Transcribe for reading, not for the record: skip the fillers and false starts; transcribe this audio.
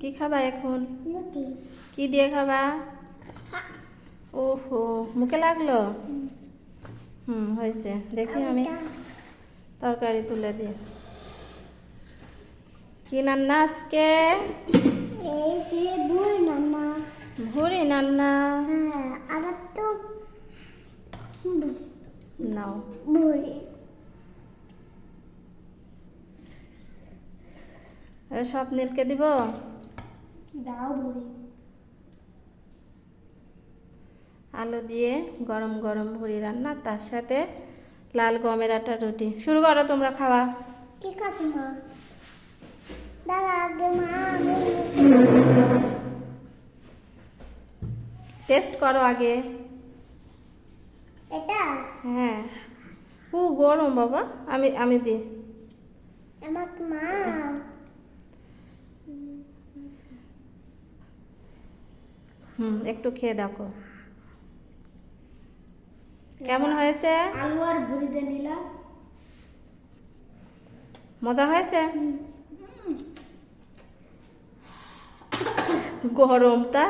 কি খাবা এখন? রুটি। কি দিয়ে খাবা? ওহো, মুখে লাগলো? হয়েছে। দেখি আমি তরকারি তুলে দিই। কি রান্না আজকে? এই যে ভুল রান্না। ভুরি রান্না। হ্যাঁ, আবার তো নাও। ভুড়ি। স্বপ্নীলকে দিব? দাও ভুড়ি। আলু দিয়ে গরম গরম ভুড়ি রান্না, তার সাথে লাল গমের আটার রুটি। শুরু করো তোমরা খাওয়া। ঠিক আছে মা। দাঁড়া আগে মা, আমি টেস্ট করো আগে। এটা হ্যাঁ, ও গরম বাবা। আমি আমি দিই। আমাকে মা। একটু খেয়ে দেখো কেমন হয়েছে। আলু আর ভুড়ি দিয়ে নিলাম। মজা হয়েছে? গরমটা